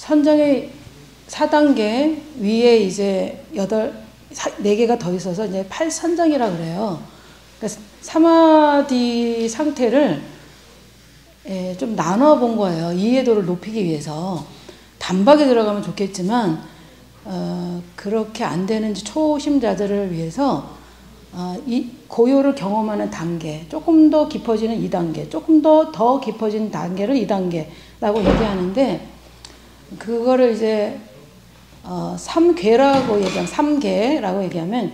선정의 4단계 위에 이제 4개가 더 있어서 이제 8선정이라 그래요. 그러니까 사마디 상태를 좀 나눠 본 거예요. 이해도를 높이기 위해서. 단박에 들어가면 좋겠지만 그렇게 안 되는 초심자들을 위해서 이 고요를 경험하는 단계, 조금 더 깊어지는 2단계, 조금 더 깊어지는 단계를 2단계라고 얘기하는데, 그거를 이제 3괴라고 얘기하면, 3괴라고 얘기하면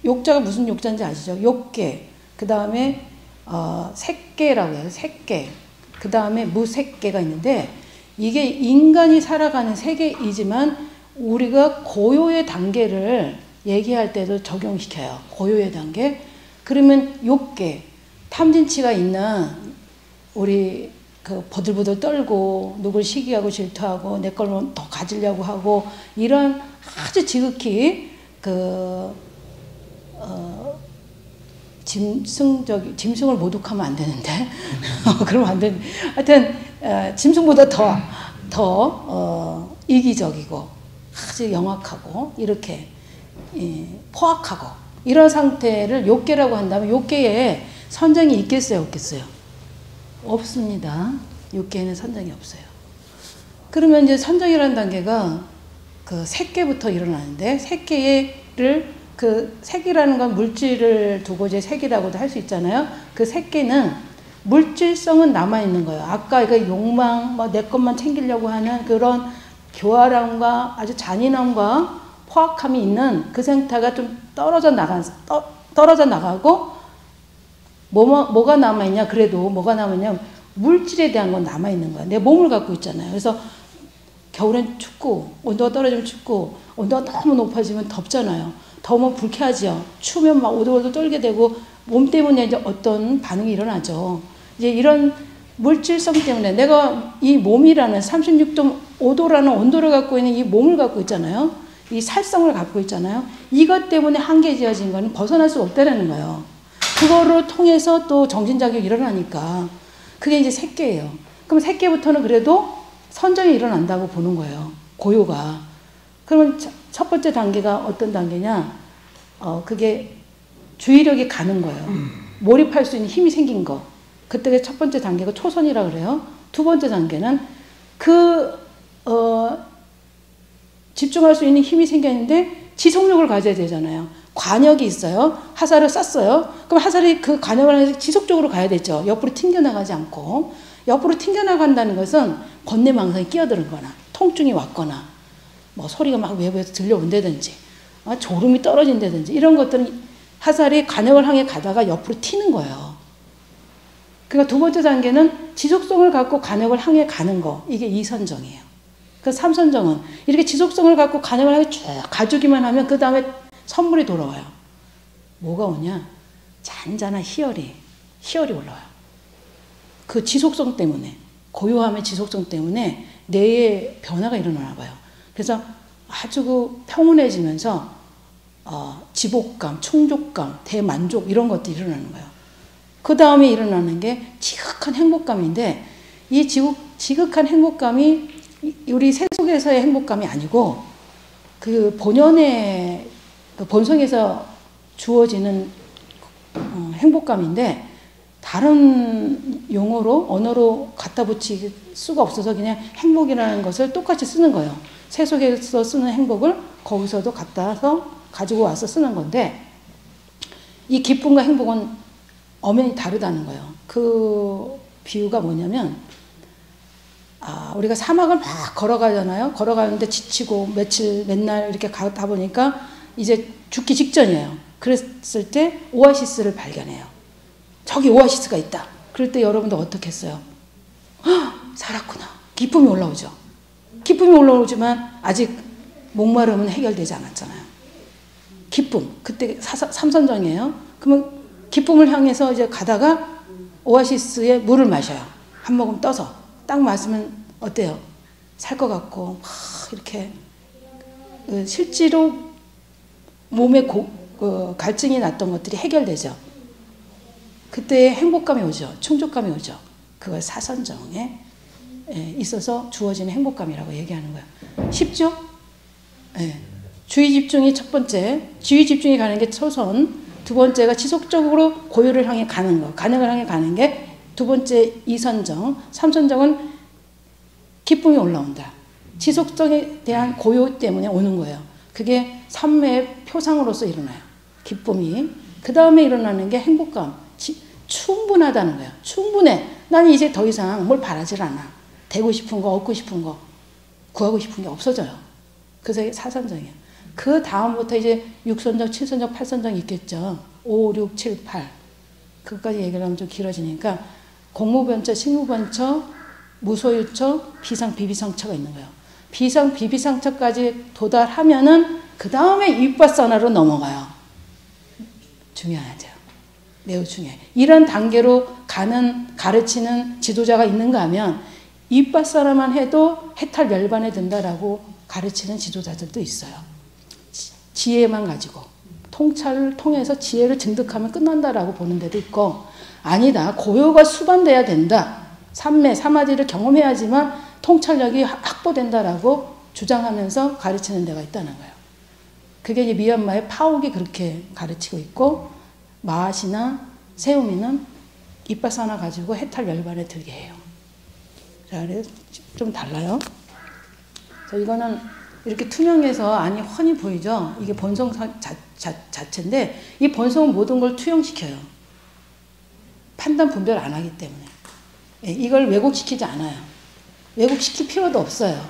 욕자가 무슨 욕자인지 아시죠? 욕계, 그 다음에 색계라고 해요. 색계, 그 다음에 무색계가 있는데, 이게 인간이 살아가는 세계이지만 우리가 고요의 단계를 얘기할 때도 적용시켜요. 고요의 단계. 그러면 욕계, 탐진치가 있는 우리 그 버들버들 떨고 누굴 시기하고 질투하고 내 걸 더 가지려고 하고 이런 아주 지극히 짐승을 모독하면 안 되는데 그러면 안 되는데 하여튼 짐승보다 더 이기적이고 아주 영악하고 이렇게 포악하고 이런 상태를 욕계라고 한다면 욕계에 선정이 있겠어요, 없겠어요? 없습니다. 욕계에는 선정이 없어요. 그러면 이제 선정이라는 단계가 그 색계부터 일어나는데, 색계를 그 색이라는 건 물질을 두고 이제 색이라고도 할 수 있잖아요. 그 색계는 물질성은 남아있는 거예요. 아까 그 욕망, 내 것만 챙기려고 하는 그런 교활함과 아주 잔인함과 포악함이 있는 그 상태가 좀 떨어져 나가고, 뭐가 남아있냐, 그래도 뭐가 남아있냐, 물질에 대한 건 남아있는 거야. 내 몸을 갖고 있잖아요. 그래서 겨울엔 춥고, 온도가 떨어지면 춥고, 온도가 너무 높아지면 덥잖아요. 더우면 불쾌하죠. 추우면 막 오돌오돌 떨게 되고, 몸 때문에 이제 어떤 반응이 일어나죠. 이제 이런 물질성 때문에 내가 이 몸이라는 36.5도라는 온도를 갖고 있는 이 몸을 갖고 있잖아요. 이 살성을 갖고 있잖아요. 이것 때문에 한계지어진 거는 벗어날 수가 없다는 거예요. 그거를 통해서 또 정신작용이 일어나니까 그게 이제 색계예요. 그럼 색계부터는 그래도 선정이 일어난다고 보는 거예요. 고요가. 그러면 첫 번째 단계가 어떤 단계냐? 그게 주의력이 가는 거예요. 몰입할 수 있는 힘이 생긴 거. 그때 첫 번째 단계가 초선이라 그래요. 두 번째 단계는 집중할 수 있는 힘이 생겼는데 지속력을 가져야 되잖아요. 관역이 있어요. 화살을 쐈어요. 그럼 화살이 그 관역을 해서 지속적으로 가야 되죠. 옆으로 튕겨나가지 않고. 옆으로 튕겨나간다는 것은 번뇌망상이 끼어드는 거나 통증이 왔거나 뭐 소리가 막 외부에서 들려온다든지 졸음이 떨어진다든지 이런 것들은 화살이 관역을 향해 가다가 옆으로 튀는 거예요. 그러니까 두 번째 단계는 지속성을 갖고 관역을 향해 가는 거. 이게 2선정이에요. 그 3선정은 이렇게 지속성을 갖고 관역을 향해 쭉 가주기만 하면 그 다음에 선물이 돌아와요. 뭐가 오냐? 잔잔한 희열이 올라와요. 그 지속성 때문에, 고요함의 지속성 때문에 뇌에 변화가 일어나나 봐요. 그래서 아주 평온해지면서 지복감, 충족감, 대만족 이런 것들이 일어나는 거예요. 그 다음에 일어나는 게 지극한 행복감인데, 이 지극한 행복감이 우리 세속에서의 행복감이 아니고 그 본연의 그 본성에서 주어지는 행복감인데, 다른 용어로 언어로 갖다 붙일 수가 없어서 그냥 행복이라는 것을 똑같이 쓰는 거예요. 세속에서 쓰는 행복을 거기서도 갖다서 가지고 와서 쓰는 건데, 이 기쁨과 행복은 엄연히 다르다는 거예요. 그 비유가 뭐냐면, 우리가 사막을 막 걸어가잖아요. 걸어가는데 지치고 맨날 이렇게 가다 보니까 이제 죽기 직전이에요. 그랬을 때 오아시스를 발견해요. 저기 오아시스가 있다. 그럴 때 여러분도 어떻게 했어요? 살았구나. 기쁨이 올라오죠. 기쁨이 올라오지만 아직 목마름은 해결되지 않았잖아요. 기쁨. 그때 3선정이에요. 그러면 기쁨을 향해서 이제 가다가 오아시스에 물을 마셔요. 한 모금 떠서. 딱 마시면 어때요? 살 것 같고 막 이렇게 실제로 몸에 갈증이 났던 것들이 해결되죠. 그때 행복감이 오죠. 충족감이 오죠. 그걸 4선정의 있어서 주어지는 행복감이라고 얘기하는 거예요. 쉽죠? 예. 주의 집중이 첫 번째, 주의 집중이 가는 게 초선, 두 번째가 지속적으로 고요를 향해 가는 거, 간역을 향해 가는 게 두 번째 이선정, 삼선정은 기쁨이 올라온다. 지속성에 대한 고요 때문에 오는 거예요. 그게 삶의 표상으로서 일어나요. 기쁨이. 그 다음에 일어나는 게 행복감. 충분하다는 거예요. 충분해. 나는 이제 더 이상 뭘 바라질 않아. 되고 싶은 거, 얻고 싶은 거, 구하고 싶은 게 없어져요. 그래서 사선정이에요. 그 다음부터 이제 6선정, 7선정, 8선정 있겠죠. 5, 6, 7, 8. 그것까지 얘기를 하면 좀 길어지니까 공무변처, 식무변처, 무소유처, 비상, 비비상처가 있는 거예요. 비상, 비비상처까지 도달하면은 그 다음에 윗바사나로 넘어가요. 중요하죠. 매우 중요해요. 이런 단계로 가르치는 지도자가 있는가 하면 윗바사나만 해도 해탈 멸반에 든다라고 가르치는 지도자들도 있어요. 지혜만 가지고 통찰을 통해서 지혜를 증득하면 끝난다라고 보는 데도 있고, 아니다, 고요가 수반돼야 된다, 삼매 사마디를 경험해야지만 통찰력이 확보된다라고 주장하면서 가르치는 데가 있다는 거예요. 그게 이제 미얀마의 파옥이 그렇게 가르치고 있고, 마하시나 세우미는 윗바사나 가지고 해탈 멸반에 들게 해요. 자, 그래서 좀 달라요. 자, 이거는 이렇게 투명해서 안이 훤히 보이죠? 이게 본성 자체인데, 이 본성은 모든 걸 투영시켜요. 판단 분별 안 하기 때문에. 이걸 왜곡시키지 않아요. 왜곡시킬 필요도 없어요.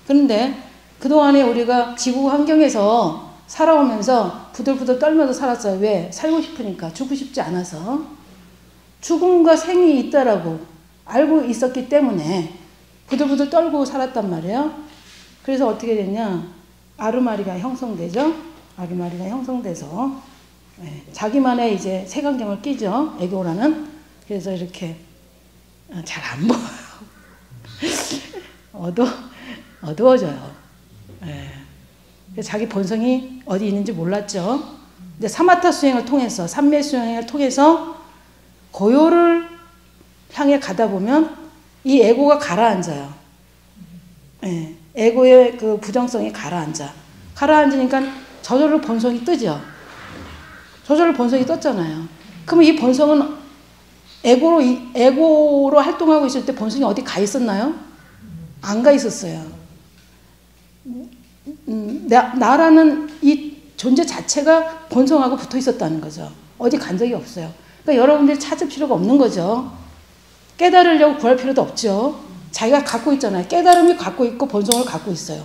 그런데 그동안에 우리가 지구 환경에서 살아오면서 부들부들 떨면서 살았어요. 왜? 살고 싶으니까. 죽고 싶지 않아서. 죽음과 생이 있다라고 알고 있었기 때문에 부들부들 떨고 살았단 말이에요. 그래서 어떻게 됐냐? 아르마리가 형성되죠. 아르마리가 형성돼서 자기만의 이제 색안경을 끼죠. 에고라는. 그래서 이렇게 잘 안 보여요. 어두워져요. 자기 본성이 어디 있는지 몰랐죠. 근데 사마타 수행을 통해서, 삼매 수행을 통해서 고요를 향해 가다 보면 이 에고가 가라앉아요. 에고의 그 부정성이 가라앉아. 가라앉으니까 저절로 본성이 뜨죠. 저절로 본성이 떴잖아요. 그러면 이 본성은 에고로 활동하고 있을 때 본성이 어디 가 있었나요? 안 가 있었어요. 나라는 이 존재 자체가 본성하고 붙어 있었다는 거죠. 어디 간 적이 없어요. 그러니까 여러분들이 찾을 필요가 없는 거죠. 깨달으려고 구할 필요도 없죠. 자기가 갖고 있잖아요. 깨달음이 갖고 있고 본성을 갖고 있어요.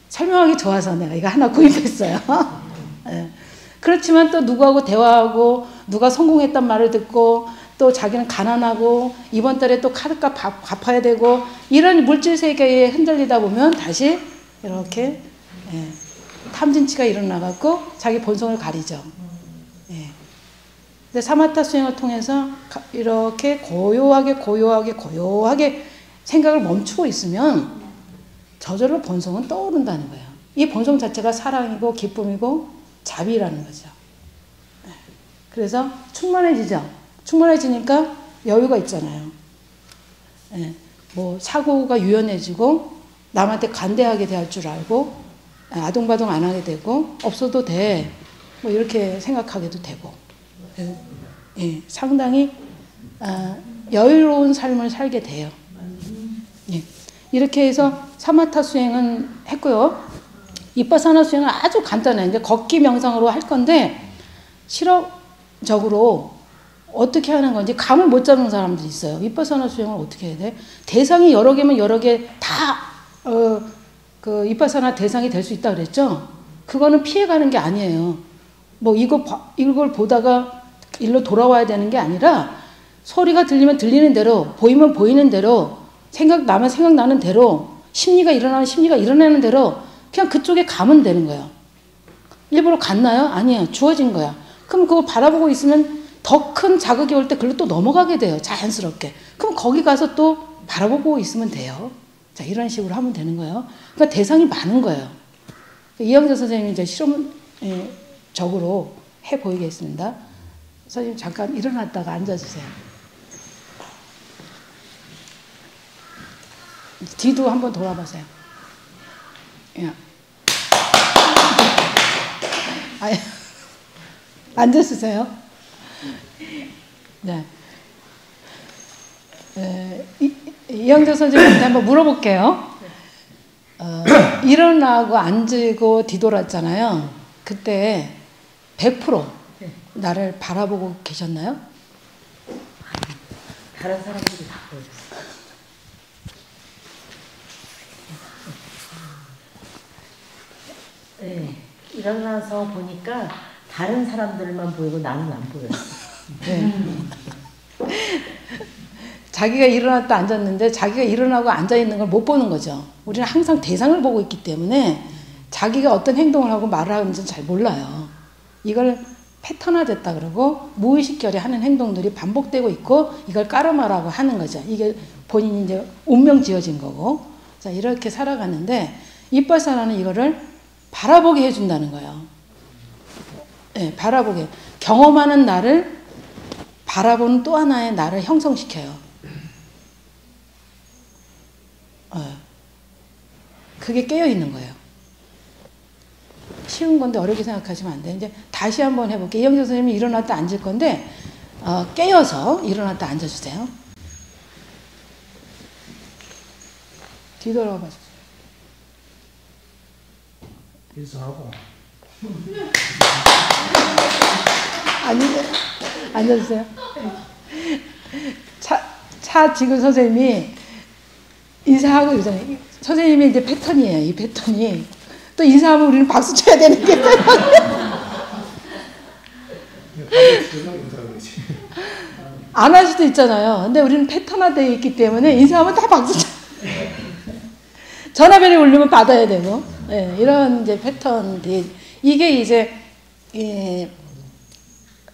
설명하기 좋아서 내가 이거 하나 구입했어요. 그렇지만 또 누구하고 대화하고 누가 성공했단 말을 듣고 또 자기는 가난하고 이번 달에 또 카드값 갚아야 되고 이런 물질 세계에 흔들리다 보면 다시 이렇게 탐진치가 일어나갖고 자기 본성을 가리죠. 근데 사마타 수행을 통해서 이렇게 고요하게 생각을 멈추고 있으면 저절로 본성은 떠오른다는 거예요. 이 본성 자체가 사랑이고 기쁨이고 자비라는 거죠. 그래서 충만해지죠. 충만해지니까 여유가 있잖아요. 뭐 사고가 유연해지고 남한테 관대하게 대할 줄 알고 아동바동 안 하게 되고 없어도 돼. 뭐 이렇게 생각하게도 되고. 상당히 여유로운 삶을 살게 돼요. 이렇게 해서 사마타 수행은 했고요. 윗바사나 수행은 아주 간단해요. 이제 걷기 명상으로 할 건데 실험적으로 어떻게 하는 건지 감을 못 잡는 사람들이 있어요. 윗바사나 수행을 어떻게 해야 돼? 대상이 여러 개면 여러 개 다 그 윗바사나 대상이 될 수 있다 그랬죠? 그거는 피해가는 게 아니에요. 뭐 이걸 보다가 일로 돌아와야 되는 게 아니라 소리가 들리면 들리는 대로, 보이면 보이는 대로, 생각나면 생각나는 대로, 심리가 일어나면 심리가 일어나는 대로 그냥 그쪽에 가면 되는 거예요. 일부러 갔나요? 아니에요. 주어진 거야. 그럼 그거 바라보고 있으면 더 큰 자극이 올 때 글로 또 넘어가게 돼요. 자연스럽게. 그럼 거기 가서 또 바라보고 있으면 돼요. 자, 이런 식으로 하면 되는 거예요. 그러니까 대상이 많은 거예요. 이영재 선생님이 이제 실험적으로 해 보이겠습니다. 선생님 잠깐 일어났다가 앉아주세요. 뒤도 한번 돌아보세요. 야. 아, 앉으세요. 네. 이영재 선생님한테 한번 물어볼게요. 일어나고 앉고 뒤돌았잖아요. 그때 100% 나를 바라보고 계셨나요? 다른 사람들이 다 보여줬어요. 네, 일어나서 보니까 다른 사람들만 보이고 나는 안 보였어. 네. 자기가 일어났다 앉았는데 자기가 일어나고 앉아있는 걸 못 보는 거죠. 우리는 항상 대상을 보고 있기 때문에 자기가 어떤 행동을 하고 말을 하는지는 잘 몰라요. 이걸 패턴화됐다 그러고 무의식결에 하는 행동들이 반복되고 있고 이걸 까르마라고 하는 거죠. 이게 본인이 이제 운명 지어진 거고. 자, 이렇게 살아가는데 이빨사라는 이거를 바라보게 해준다는 거예요. 네, 바라보게. 경험하는 나를 바라보는 또 하나의 나를 형성시켜요. 그게 깨어있는 거예요. 쉬운 건데 어렵게 생각하시면 안 돼. 이제 다시 한번 해볼게요. 이영재 선생님이 일어났다 앉을 건데 깨어서 일어났다 앉아주세요. 뒤돌아봐 주세요. 인사하고 앉아주세요. 차지근 선생님이 인사하고 이러잖아요. 선생님이 이제 패턴이에요. 이 패턴이. 또 인사하면 우리는 박수 쳐야 되는 게 안 할 수도 있잖아요. 근데 우리는 패턴화되어 있기 때문에 인사하면 다 박수 쳐. 전화벨이 울리면 받아야 되고. 네, 이런 이제 패턴이 이게 이제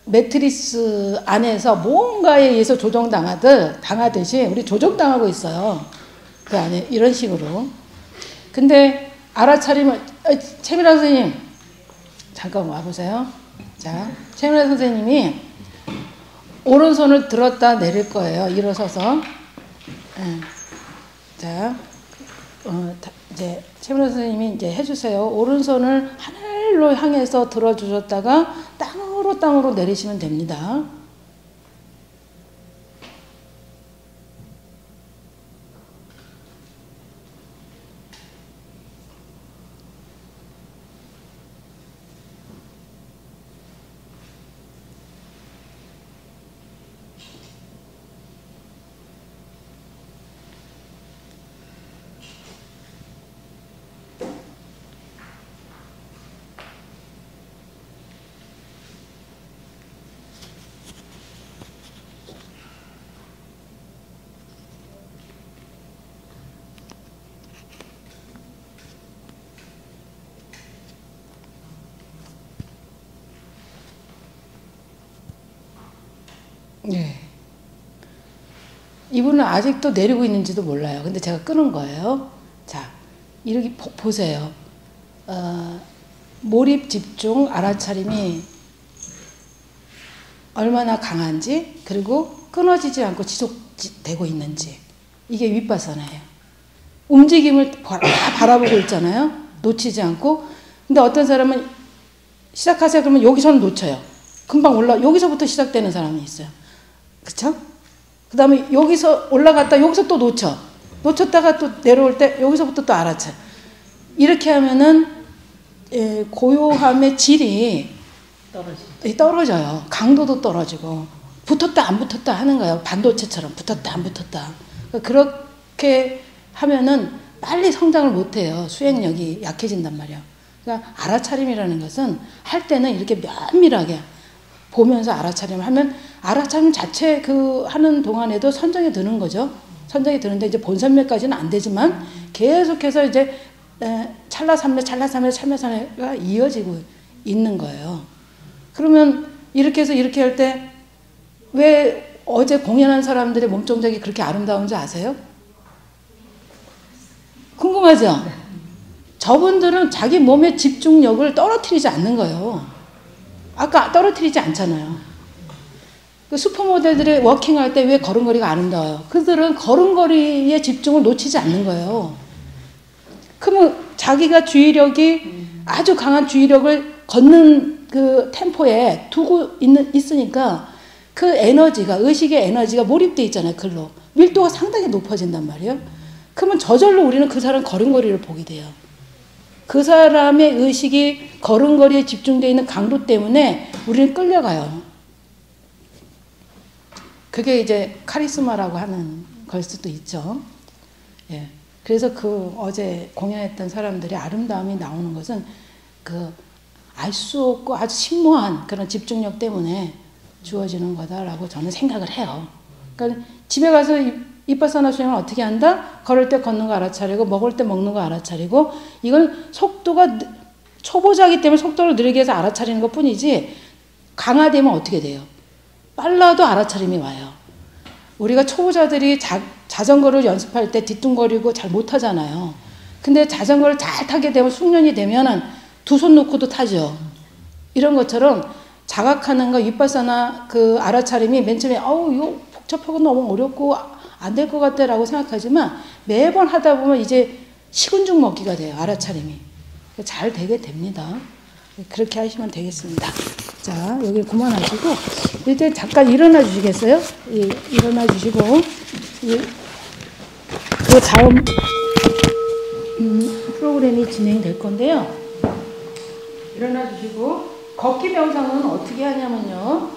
매트리스 안에서 뭔가에 의해서 당하듯이 우리 조종당하고 있어요. 그 안에 이런 식으로. 근데 알아차리면 최미라 선생님 잠깐 와보세요. 자, 최미라 선생님이 오른손을 들었다 내릴 거예요. 일어서서. 자, 이제 최미라 선생님이 이제 해주세요. 오른손을 하늘로 향해서 들어주셨다가 땅으로 내리시면 됩니다. 네. 이분은 아직도 내리고 있는지도 몰라요. 근데 제가 끄는 거예요. 자, 이렇게 보세요. 몰입, 집중, 알아차림이 얼마나 강한지, 그리고 끊어지지 않고 지속되고 있는지. 이게 윗바사나예요. 움직임을 다 바라보고 있잖아요. 놓치지 않고. 근데 어떤 사람은 시작하세요 그러면 여기서는 놓쳐요. 금방 여기서부터 시작되는 사람이 있어요. 그쵸? 그 다음에 여기서 올라갔다 여기서 또 놓쳤다가 또 내려올 때 여기서부터 또 알아차. 이렇게 하면은 고요함의 질이 떨어져요. 강도도 떨어지고 붙었다 안 붙었다 하는 거예요. 반도체처럼 붙었다 안 붙었다. 그렇게 하면은 빨리 성장을 못해요. 수행력이 약해진단 말이에요. 그러니까 알아차림이라는 것은 할 때는 이렇게 면밀하게 보면서 알아차림을 하면 알아차림 자체 하는 동안에도 선정이 드는 거죠. 선정이 드는데 이제 본선매까지는 안 되지만 계속해서 이제 찰나삼매가 이어지고 있는 거예요. 그러면 이렇게 해서 이렇게 할 때 왜 어제 공연한 사람들의 몸동작이 그렇게 아름다운지 아세요? 궁금하죠? 저분들은 자기 몸의 집중력을 떨어뜨리지 않는 거예요. 아까 떨어뜨리지 않잖아요. 그 슈퍼모델들이 워킹할 때 왜 걸음걸이가 아름다워요? 그들은 걸음걸이에 집중을 놓치지 않는 거예요. 그러면 자기가 주의력이 아주 강한 주의력을 걷는 그 템포에 두고 있으니까 그 에너지가, 의식의 에너지가 몰입돼 있잖아요. 글로. 밀도가 상당히 높아진단 말이에요. 그러면 저절로 우리는 그 사람 걸음걸이를 보게 돼요. 그 사람의 의식이 걸음걸이에 집중되어 있는 강도 때문에 우리는 끌려가요. 그게 이제 카리스마라고 하는 걸 수도 있죠. 예. 그래서 그 어제 공연했던 사람들이 아름다움이 나오는 것은 그 알 수 없고 아주 심오한 그런 집중력 때문에 주어지는 거다라고 저는 생각을 해요. 그러니까 집에 가서 이빠사나 수행을 어떻게 한다? 걸을 때 걷는 거 알아차리고 먹을 때 먹는 거 알아차리고 이건 속도가 초보자이기 때문에 속도를 느리게 해서 알아차리는 것 뿐이지 강화되면 어떻게 돼요? 빨라도 알아차림이 와요. 우리가 초보자들이 자전거를 연습할 때 뒤뚱거리고 잘 못하잖아요. 근데 자전거를 잘 타게 되면 숙련이 되면은 두 손 놓고도 타죠. 이런 것처럼 자각하는 거 윗바사나 그 알아차림이 맨 처음에 이거 복잡하고 너무 어렵고 안 될 것 같아 라고 생각하지만 매번 하다 보면 이제 식은죽 먹기가 돼요. 알아차림이. 잘 되게 됩니다. 그렇게 하시면 되겠습니다. 자, 여기 그만하시고 일단 잠깐 일어나 주시겠어요? 일어나 주시고 그 다음 프로그램이 진행될 건데요. 일어나 주시고 걷기 명상은 어떻게 하냐면요.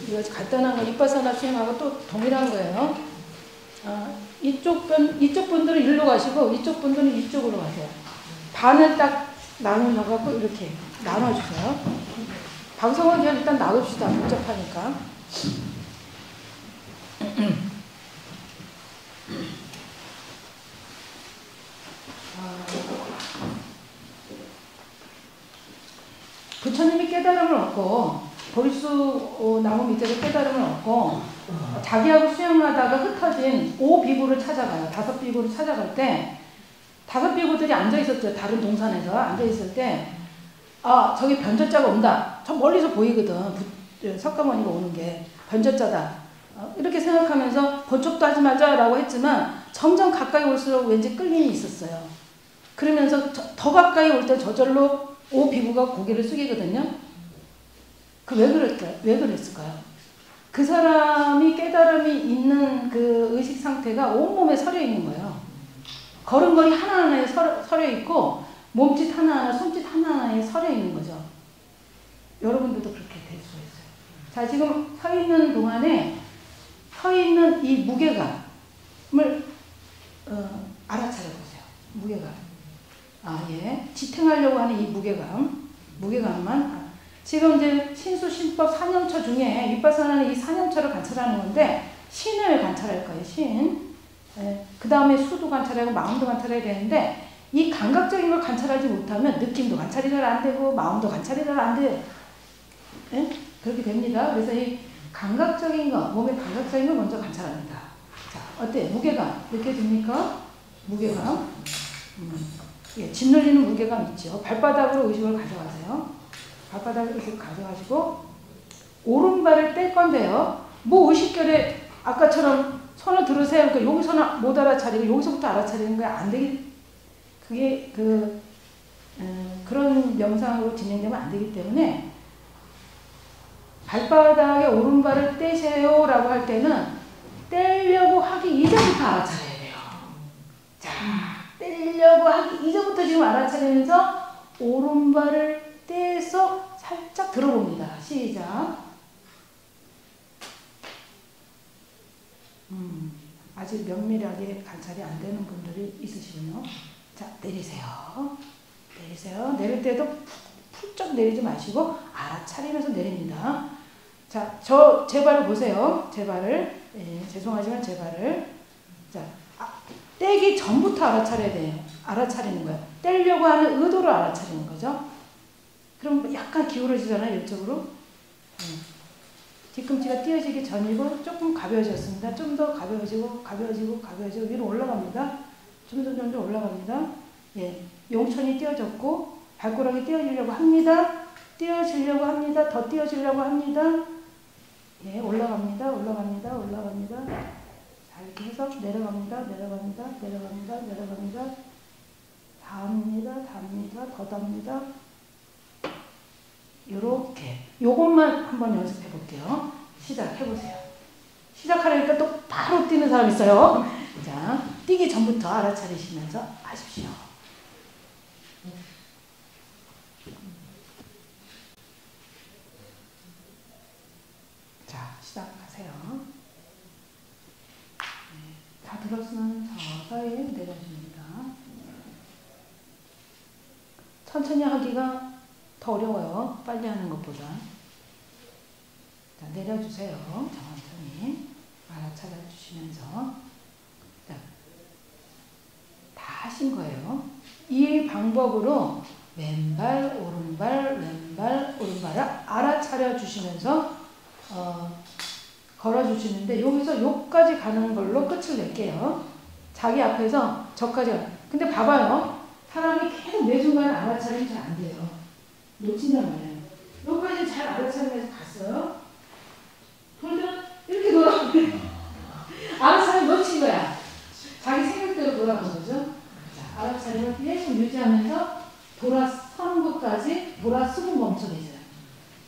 이거 간단한 거 윗바사나 수행하고 또 동일한 거예요. 이쪽 분들은 일로 가시고 이쪽 분들은 이쪽으로 가세요. 반을 딱 나눠갖고 이렇게 나눠주세요. 방송은 그냥 일단 나눕시다. 복잡하니까. 부처님이 깨달음을 얻고 보리수 나무 밑에서 깨달음을 얻고 자기하고 수행하다가 흩어진 5비구를 찾아가요. 5비구를 찾아갈 때 5비구들이 앉아있었죠. 다른 동산에서 앉아있을 때 저기 변절자가 온다. 저 멀리서 보이거든. 석가모니가 오는 게 변절자다. 이렇게 생각하면서 번쩍도 하지 말자라고 했지만 점점 가까이 올수록 왠지 끌림이 있었어요. 그러면서 더 가까이 올 때 저절로 5비구가 고개를 숙이거든요. 왜 그랬을까요? 그 사람이 깨달음이 있는 그 의식 상태가 온몸에 서려 있는 거예요. 걸음걸이 하나하나에 서려 있고 몸짓 하나하나, 손짓 하나하나에 서려 있는 거죠. 여러분들도 그렇게 될 수 있어요. 자, 지금 서 있는 동안에 서 있는 이 무게감을 알아차려 보세요. 무게감. 지탱하려고 하는 이 무게감만. 지금 이제 신수, 신법, 사념처 중에 윗바사나는 이 사념처를 관찰하는 건데 신을 관찰할 거예요. 신. 그 다음에 수도 관찰하고 마음도 관찰해야 되는데 이 감각적인 걸 관찰하지 못하면 느낌도 관찰이 잘 안 되고 마음도 관찰이 잘 안 돼요. 그렇게 됩니다. 그래서 이 감각적인 거, 몸의 감각적인 걸 먼저 관찰합니다. 자, 어때요? 무게감 느껴집니까? 무게감. 짓눌리는 무게감 있죠. 발바닥으로 의식을 가져가세요. 발바닥으로 의식을 가져가시고 오른발을 뗄 건데요. 뭐 의식결에 아까처럼 손을 들으세요. 그러니까 여기서는 못 알아차리고 여기서부터 알아차리는 거 안 되기, 그게 그런 명상으로 진행되면 안 되기 때문에 발바닥에 오른발을 떼세요 라고 할 때는 떼려고 하기 이전부터 알아차려야 돼요. 자, 떼려고 하기 이전부터 지금 알아차리면서 오른발을 떼서 살짝 들어봅니다. 시작. 아직 면밀하게 관찰이 안 되는 분들이 있으시군요. 자, 내리세요. 내리세요. 내릴 때도 푹쩍 내리지 마시고 알아차리면서 내립니다. 자, 제 발을 보세요. 제 발을. 죄송하지만 제 발을. 자, 떼기 전부터 알아차려야 돼요. 알아차리는 거예요. 떼려고 하는 의도를 알아차리는 거죠. 그럼 약간 기울어지잖아요. 이쪽으로. 뒤꿈치가 띄어지기 전이고 조금 가벼워졌습니다. 좀 더 가벼워지고 위로 올라갑니다. 좀 더 올라갑니다. 용천이 띄어졌고 발가락이 띄어지려고 합니다. 띄어지려고 합니다. 더 띄어지려고 합니다. 예, 올라갑니다. 올라갑니다. 올라갑니다. 자, 이렇게 해서 내려갑니다. 내려갑니다. 내려갑니다. 내려갑니다. 답니다. 답니다. 더 답니다. 요렇게. 요것만 한번 연습해 볼게요. 시작해 보세요. 시작하려니까 또 바로 뛰는 사람 있어요. 자, 뛰기 전부터 알아차리시면서 하십시오. 자, 시작하세요. 네, 다 들었으면 서서히 내려줍니다. 천천히 하기가 더 어려워요. 빨리 하는 것보다. 자, 내려주세요. 천천히 알아차려 주시면서. 자, 다 하신 거예요. 이 방법으로 왼발, 오른발, 왼발, 오른발을 알아차려 주시면서 걸어주시는데 여기서 요까지 가는 걸로 끝을 낼게요. 자기 앞에서 저까지 가요. 근데 봐봐요. 사람이 계속 매 순간에 알아차리면 잘 안 돼요. 놓친단 말이에요. 요까지 잘 알아차리면서 갔어요. 그러면 이렇게 돌아오면 알아차리 놓친 거야. 자기 생각대로 돌아간 거죠. 자, 알아차림을 계속 유지하면서 돌아서는 것까지 돌아서고 멈춰내줘요.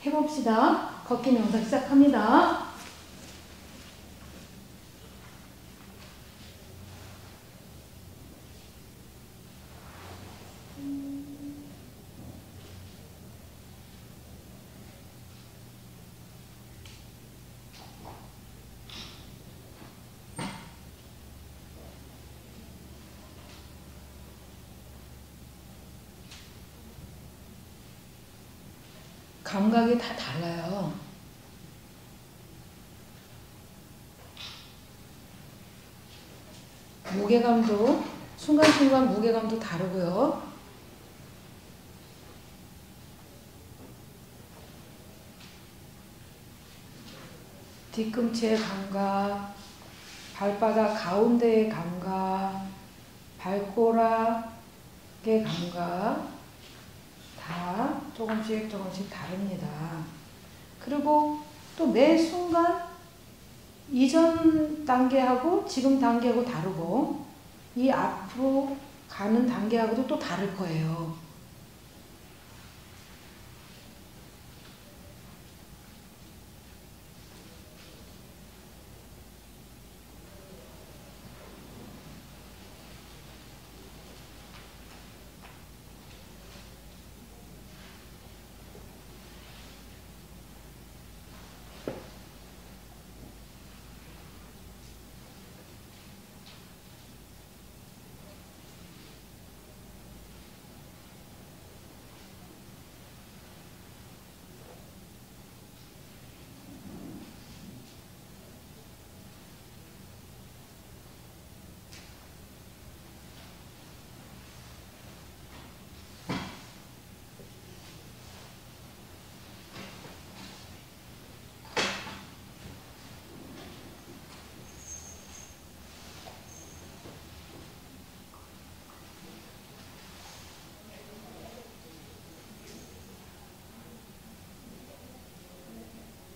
해봅시다. 걷기 명상 시작합니다. 감각이 다 달라요. 무게감도 순간순간 무게감도 다르고요. 뒤꿈치의 감각, 발바닥 가운데의 감각, 발꼬락의 감각 다 조금씩 다릅니다. 그리고 또 매 순간 이전 단계하고 지금 단계하고 다르고 이 앞으로 가는 단계하고도 또 다를 거예요.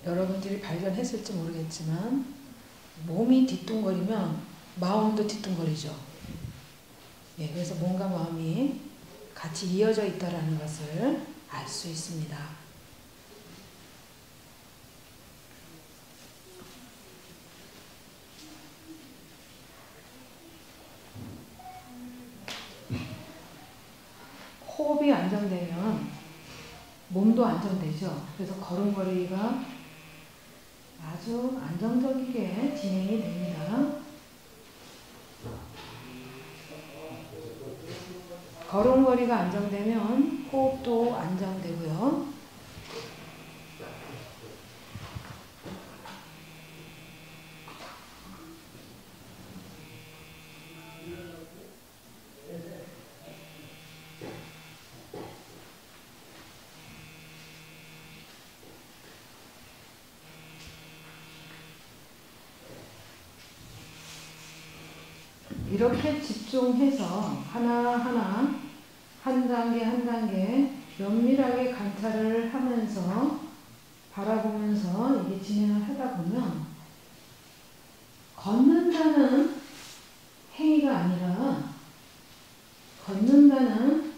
여러분들이 발견했을지 모르겠지만 몸이 뒤뚱거리면 마음도 뒤뚱거리죠. 예, 그래서 몸과 마음이 같이 이어져 있다는 것을 알 수 있습니다. 호흡이 안정되면 몸도 안정되죠. 그래서 걸음걸이가 아주 안정적이게 진행이 됩니다. 걸음걸이가 안정되면 호흡도 안정되고요. 이렇게 집중해서 하나하나 한 단계 한 단계 면밀하게 관찰을 하면서 바라보면서 이게 진행을 하다 보면 걷는다는 행위가 아니라 걷는다는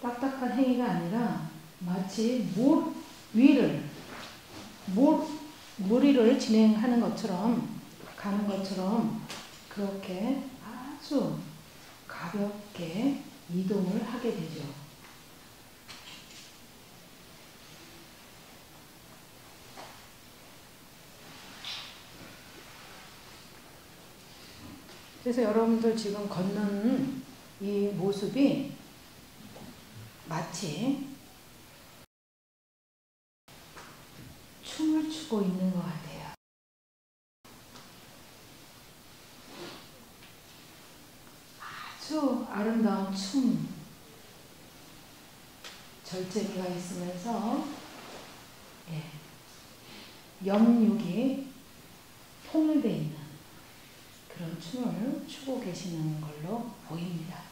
딱딱한 행위가 아니라 마치 물 위를 물 위를 진행하는 것처럼 가는 것처럼 그렇게 아주 가볍게 이동을 하게 되죠. 그래서 여러분들 지금 걷는 이 모습이 마치 춤을 추고 있는 것 같아요. 아주 아름다운 춤, 절제미가 있으면서 영육이 통일되어 있는 그런 춤을 추고 계시는 걸로 보입니다.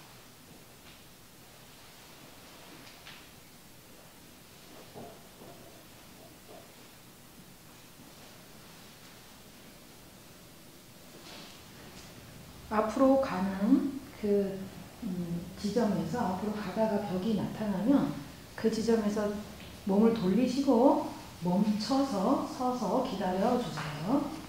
앞으로 가는 그 지점에서 앞으로 가다가 벽이 나타나면 그 지점에서 몸을 돌리시고 멈춰서 서서 기다려 주세요.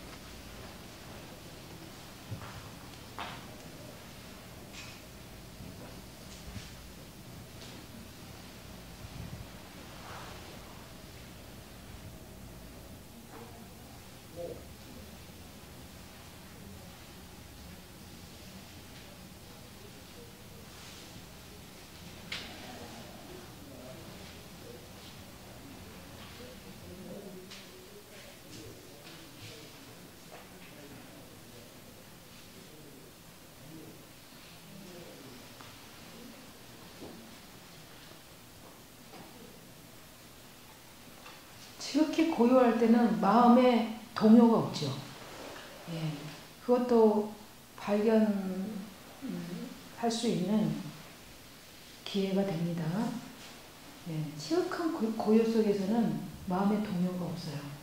지극히 고요할 때는 마음에 동요가 없죠. 그것도 발견할 수 있는 기회가 됩니다. 지극한 고요 속에서는 마음에 동요가 없어요.